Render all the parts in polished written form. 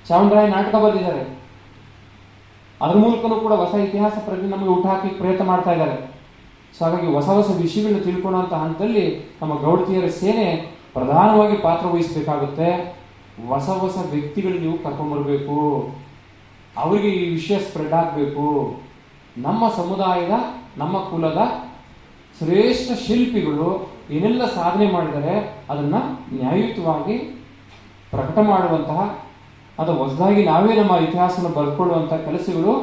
ಚಾಮರಾಯ ನಾಟಕ ಬರೆದಿದ್ದಾರೆ. ಅದ್ರ ಮೂಲಕನೂ ಕೂಡ ಹೊಸ ಇತಿಹಾಸ ಪ್ರಜ್ಞೆ ನಮಗೆ ಹುಟ್ಟಾಕಲಿಕ್ಕೆ ಪ್ರಯತ್ನ ಮಾಡ್ತಾ ಇದ್ದಾರೆ. ಸೊ ಹಾಗಾಗಿ ಹೊಸ ಹೊಸ ವಿಷಯಗಳನ್ನ ತಿಳ್ಕೊಳ್ಳುವಂಥ ಹಂತದಲ್ಲಿ ನಮ್ಮ ಗೌಡತಿಯರ ಸೇನೆ ಪ್ರಧಾನವಾಗಿ ಪಾತ್ರ ವಹಿಸಬೇಕಾಗುತ್ತೆ. ಹೊಸ ಹೊಸ ವ್ಯಕ್ತಿಗಳು ನೀವು ಕರ್ಕೊಂಡ್ಬರ್ಬೇಕು, ಅವರಿಗೆ ಈ ವಿಷಯ ಸ್ಪ್ರೆಡ್ ಆಗಬೇಕು. ನಮ್ಮ ಸಮುದಾಯದ, ನಮ್ಮ ಕುಲದ ಶ್ರೇಷ್ಠ ಶಿಲ್ಪಿಗಳು ಏನೆಲ್ಲ ಸಾಧನೆ ಮಾಡಿದರೆ ಅದನ್ನ ನ್ಯಾಯಯುತವಾಗಿ ಪ್ರಕಟ ಮಾಡುವಂತಹ, ಅದು ಹೊಸದಾಗಿ ನಾವೇ ನಮ್ಮ ಇತಿಹಾಸವನ್ನು ಬರ್ಕೊಳ್ಳುವಂಥ ಕೆಲಸಗಳು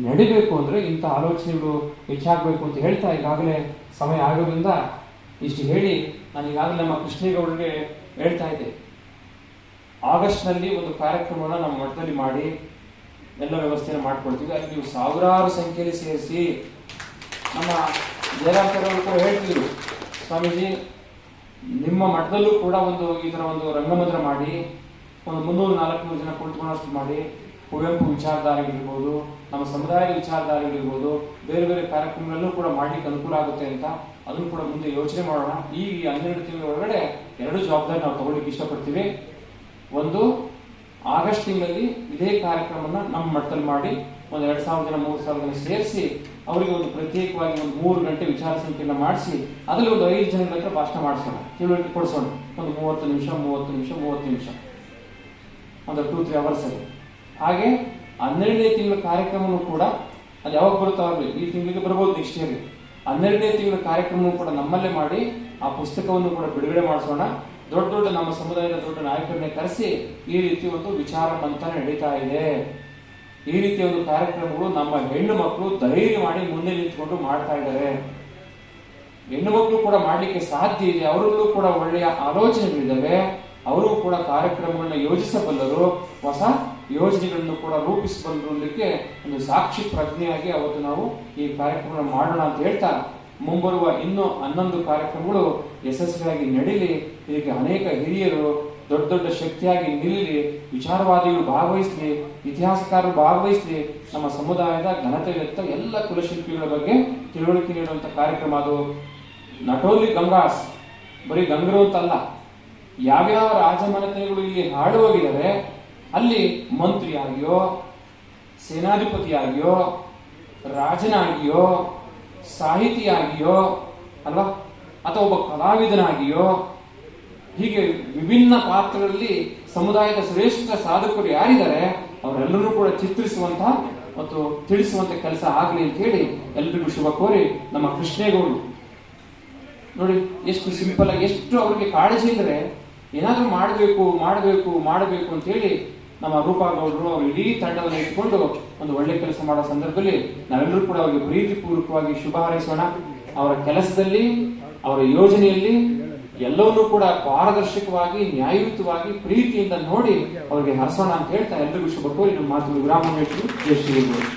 ನಡಿಬೇಕು. ಅಂದರೆ ಇಂಥ ಆಲೋಚನೆಗಳು ಹೆಚ್ಚಾಗಬೇಕು ಅಂತ ಹೇಳ್ತಾ ಈಗಾಗಲೇ ಸಮಯ ಆಗೋದ್ರಿಂದ ಇಷ್ಟು ಹೇಳಿ ನಾನು ಈಗಾಗಲೇ ನಮ್ಮ ಕೃಷ್ಣೇಗೌಡರಿಗೆ ಹೇಳ್ತಾ ಇದ್ದೆ, ಆಗಸ್ಟ್ನಲ್ಲಿ ಒಂದು ಕಾರ್ಯಕ್ರಮವನ್ನು ನಮ್ಮ ಮಠದಲ್ಲಿ ಮಾಡಿ ಎಲ್ಲ ವ್ಯವಸ್ಥೆಯನ್ನು ಮಾಡ್ಕೊಳ್ತೀವಿ. ಅಲ್ಲಿ ನೀವು ಸಾವಿರಾರು ಸಂಖ್ಯೆಯಲ್ಲಿ ಸೇರಿಸಿ, ನಮ್ಮ ಜಯರಾಮರು ಕೂಡ ಹೇಳ್ತಿದ್ರು, ಸ್ವಾಮೀಜಿ ನಿಮ್ಮ ಮಠದಲ್ಲೂ ಕೂಡ ಒಂದು ಈ ಥರ ಒಂದು ರಂಗಮಂದಿರ ಮಾಡಿ ಒಂದು 300-400 ಜನ ಕುಳಿತುಕೊಳ್ಳೋಷ್ಟು ಮಾಡಿ, ಕುವೆಂಪು ವಿಚಾರಧಾರೆಗಳಿರ್ಬೋದು, ನಮ್ಮ ಸಮುದಾಯದ ವಿಚಾರಧಾರೆಗಳಿರ್ಬೋದು, ಬೇರೆ ಬೇರೆ ಕಾರ್ಯಕ್ರಮಗಳಲ್ಲೂ ಕೂಡ ಮಾಡ್ಲಿಕ್ಕೆ ಅನುಕೂಲ ಆಗುತ್ತೆ ಅಂತ ಅದನ್ನು ಕೂಡ ಮುಂದೆ ಯೋಚನೆ ಮಾಡೋಣ. ಈ 12 ತಿಂಗಳ ಒಳಗಡೆ 2 ಜವಾಬ್ದಾರಿ ನಾವು ತಗೊಳ್ಳಿಕ್ಕೆ ಇಷ್ಟಪಡ್ತೀವಿ. ಒಂದು, ಆಗಸ್ಟ್ ತಿಂಗಳಲ್ಲಿ ಇದೇ ಕಾರ್ಯಕ್ರಮನ ನಮ್ಮ ಮಟ್ಟದಲ್ಲಿ ಮಾಡಿ ಒಂದು 2,000 ಜನ 3,000 ಜನ ಸೇರಿಸಿ ಅವರಿಗೆ ಒಂದು ಪ್ರತ್ಯೇಕವಾಗಿ ಒಂದು 3 ಗಂಟೆ ವಿಚಾರ ಸಂಕಿರಣ ಮಾಡಿಸಿ ಅದರಲ್ಲಿ ಒಂದು 5 ಜನಗಳ ಹತ್ರ ಭಾಷಣ ಮಾಡಿಸೋಣ, ತಿಳುವಳಿಕೆ ಕೊಡಿಸೋಣ. ಒಂದು 30 ನಿಮಿಷ ಒಂದು 2-3 ಅವರ್ಸ್ ಅಲ್ಲಿ. ಹಾಗೆ 12ನೇ ತಿಂಗಳ ಕಾರ್ಯಕ್ರಮನೂ ಕೂಡ ಅದು ಯಾವಾಗ ಬರುತ್ತೋ ಆಗಲಿ, ಈ ತಿಂಗಳಿಗೆ ಬರ್ಬೋದು, ನೆಕ್ಸ್ಟ್ ಇಯರ್ಗೆ 12ನೇ ತಿಂಗಳ ಕಾರ್ಯಕ್ರಮವೂ ಕೂಡ ನಮ್ಮಲ್ಲೇ ಮಾಡಿ ಆ ಪುಸ್ತಕವನ್ನು ಕೂಡ ಬಿಡುಗಡೆ ಮಾಡಿಸೋಣ. ದೊಡ್ಡ ನಮ್ಮ ಸಮುದಾಯದ ದೊಡ್ಡ ನಾಯಕರನ್ನೇ ಕರೆಸಿ ಈ ರೀತಿ ಒಂದು ವಿಚಾರ ಮಂಥನ ನಡೀತಾ ಇದೆ. ಈ ರೀತಿಯ ಒಂದು ಕಾರ್ಯಕ್ರಮಗಳು ನಮ್ಮ ಹೆಣ್ಣು ಮಕ್ಕಳು ಧೈರ್ಯ ಮಾಡಿ ಮುಂದೆ ನಿಂತ್ಕೊಂಡು ಮಾಡ್ತಾ ಇದ್ದಾರೆ. ಹೆಣ್ಣು ಮಕ್ಕಳು ಕೂಡ ಮಾಡ್ಲಿಕ್ಕೆ ಸಾಧ್ಯ ಇದೆ, ಅವರಲ್ಲೂ ಕೂಡ ಒಳ್ಳೆಯ ಆಲೋಚನೆಗಳಿದ್ದಾವೆ, ಅವರು ಕೂಡ ಕಾರ್ಯಕ್ರಮಗಳನ್ನ ಯೋಜಿಸಬಲ್ಲರು, ಹೊಸ ಯೋಜನೆಗಳನ್ನು ಕೂಡ ರೂಪಿಸಬಲ್ಲಕ್ಕೆ ಒಂದು ಸಾಕ್ಷಿ ಪ್ರಜ್ಞೆಯಾಗಿ ಅವತ್ತು ನಾವು ಈ ಕಾರ್ಯಕ್ರಮ ಮಾಡೋಣ ಅಂತ ಹೇಳ್ತಾ, ಮುಂಬರುವ ಇನ್ನೂ 11 ಕಾರ್ಯಕ್ರಮಗಳು ಯಶಸ್ವಿಯಾಗಿ ನಡೀಲಿ. ಇದಕ್ಕೆ ಅನೇಕ ಹಿರಿಯರು ದೊಡ್ಡ ಶಕ್ತಿಯಾಗಿ ನಿಲ್ಲಿ, ವಿಚಾರವಾದಿಗಳು ಭಾಗವಹಿಸಲಿ, ಇತಿಹಾಸಕಾರರು ಭಾಗವಹಿಸಲಿ, ನಮ್ಮ ಸಮುದಾಯದ ಘನತೆಯತ್ತ ಎಲ್ಲ ಕುಲಶಿಲ್ಪಿಗಳ ಬಗ್ಗೆ ತಿಳುವಳಿಕೆ ನೀಡುವಂಥ ಕಾರ್ಯಕ್ರಮ. ಅದು ನಾಟ್ ಓನ್ಲಿ ಗಂಗಾಸ್, ಬರೀ ಗಂಗರು ಅಂತಲ್ಲ, ಯಾವ್ಯಾವ ರಾಜಮನೆತನಗಳು ಇಲ್ಲಿ ಹಾಡು ಹೋಗಿದ್ದಾರೆ ಅಲ್ಲಿ ಮಂತ್ರಿಯಾಗಿಯೋ, ಸೇನಾಧಿಪತಿಯಾಗಿಯೋ, ರಾಜನಾಗಿಯೋ, ಸಾಹಿತಿಯಾಗಿಯೋ ಅಲ್ವಾ, ಅಥವಾ ಒಬ್ಬ ಕಲಾವಿದನಾಗಿಯೋ, ಹೀಗೆ ವಿಭಿನ್ನ ಪಾತ್ರಗಳಲ್ಲಿ ಸಮುದಾಯದ ಶ್ರೇಷ್ಠ ಸಾಧಕರು ಯಾರಿದ್ದಾರೆ ಅವರೆಲ್ಲರೂ ಕೂಡ ಚಿತ್ರಿಸುವಂತಹ ಮತ್ತು ತಿಳಿಸುವಂತ ಕೆಲಸ ಆಗಲಿ ಅಂತ ಹೇಳಿ ಎಲ್ರಿಗೂ ಶುಭ ಕೋರಿ, ನಮ್ಮ ಕೃಷ್ಣೇಗೌಡರು ನೋಡಿ ಎಷ್ಟು ಸಿಂಪಲ್ ಆಗಿ, ಎಷ್ಟು ಅವ್ರಿಗೆ ಕಾಳಜಿ ಇದ್ರೆ ಏನಾದ್ರೂ ಮಾಡಬೇಕು ಅಂತ ಹೇಳಿ ನಮ್ಮ ರೂಪಾಗೌಡರು ಅವ್ರ ಇಡೀ ತಂಡವನ್ನು ಇಟ್ಕೊಂಡು ಒಂದು ಒಳ್ಳೆ ಕೆಲಸ ಮಾಡೋ ಸಂದರ್ಭದಲ್ಲಿ ನಾವೆಲ್ಲರೂ ಕೂಡ ಅವರಿಗೆ ಪ್ರೀತಿಪೂರ್ವಕವಾಗಿ ಶುಭ ಹಾರೈಸೋಣ. ಅವರ ಕೆಲಸದಲ್ಲಿ, ಅವರ ಯೋಜನೆಯಲ್ಲಿ ಎಲ್ಲವನ್ನೂ ಕೂಡ ಪಾರದರ್ಶಕವಾಗಿ, ನ್ಯಾಯಯುತವಾಗಿ, ಪ್ರೀತಿಯಿಂದ ನೋಡಿ ಅವರಿಗೆ ಹರಿಸೋಣ ಅಂತ ಹೇಳ್ತಾ ಎಲ್ರಿಗೂ ಶುಭ ಕೋರಿ ನಮ್ಮ ಮಾತು ವಿರಾಮ ನೀಡ್ತೀವಿ. ಜೈ ಶ್ರೀ ಗುರು.